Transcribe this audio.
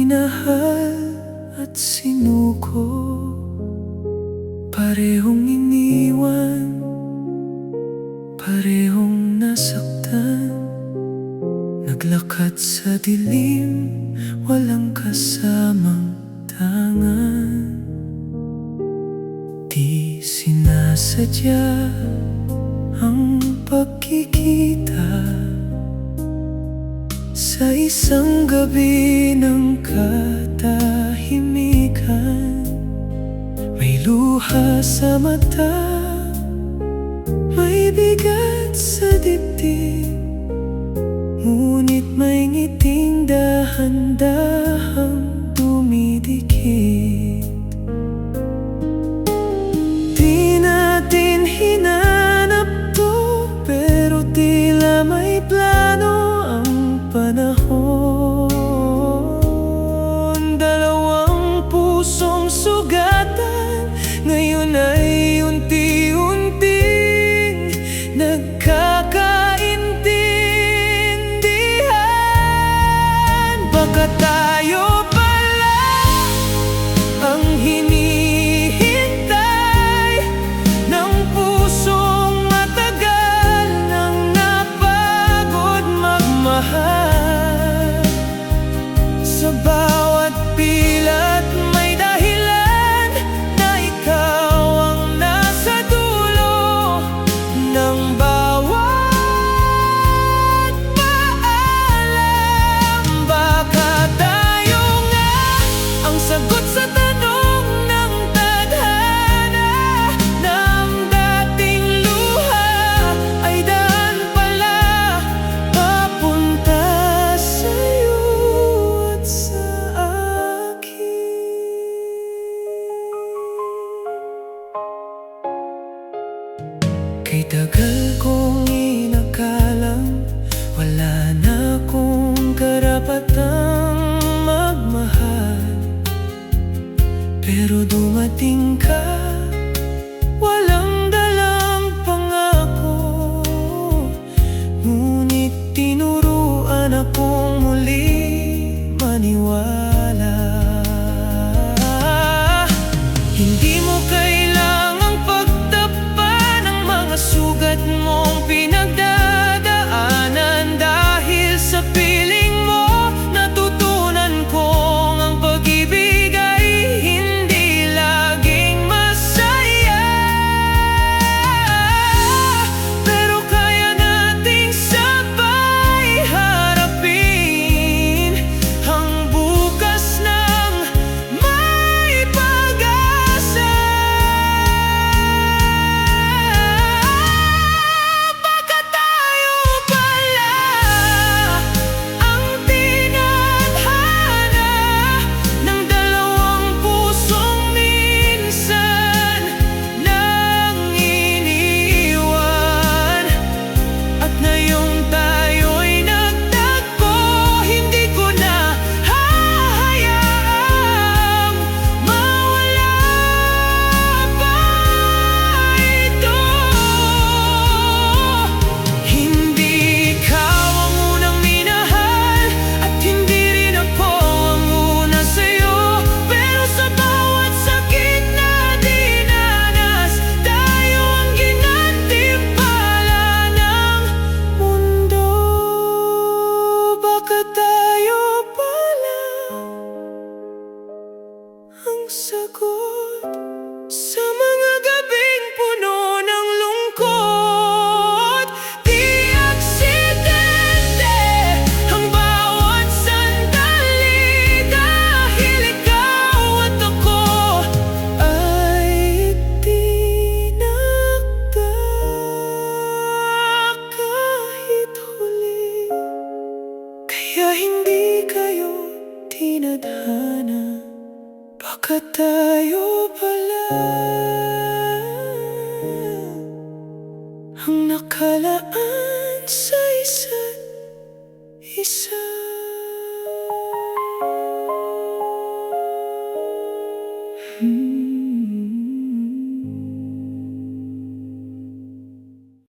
minahal at sinuko, parehong iniwan, parehong nasaktan. Naglakad sa dilim, walang kasamang tangan. Di sinasadya ang pagkikita sa isang gabi ng katahimikan. May luha sa mata, may bigat sa dibdib, ngunit may ngiting dahan-dahang dumidikit. Di natin hinanap to, pero tila may plano ang panahon. Dalawang pusong sugatan, ngayon ay unti-unting nagkakaintindihan. Baka tayo pala ang hinihintay ng pusong matagal nang napagod magmahal. Sa bawat pilat may dahilan na ikaw ang nasa dulo ng bawat paalam. Baka tayo nga ang sagot sa tanong ng tadhana, na ang dating luha ay daan pala papunta sa'yo at sa akin. Kay tagal kong inakalang wala na akong karapatang magmahal, pero dumating ka, walang dalang pangako. Ngunit tinuruan akong muli maniwala. Hindi mo kailangang pagtapan ng mga sugat mong pinagdadaanan, dahil sa piling mo natutunan kong ang pag-ibig ay hindi laging masaya. Pero kaya nating sabay harapin ang bukas ng may pag-asa. Baka tayo pala ang tinadhana ng dalawang pusong minsan nang iniwan. At ngayong tayo'y nagtagpo, hindi ko na hahayaang mawala pa ito. Hindi ikaw ang unang minahal, at hindi rin ako ang una sa'yo. Pero sa bawat sakit na dinanas, tayo ang ginantimpala ng mundo. Baka tayo pala ang sagot sa mga gabing puno ng lungkot. Di aksidente ang bawat sandali, dahil ikaw at ako ay tinakda kahit huli. Kaya hindi kayo tinadhana, baka tayo pala ang nakalaan sa isa't isa. Hmm.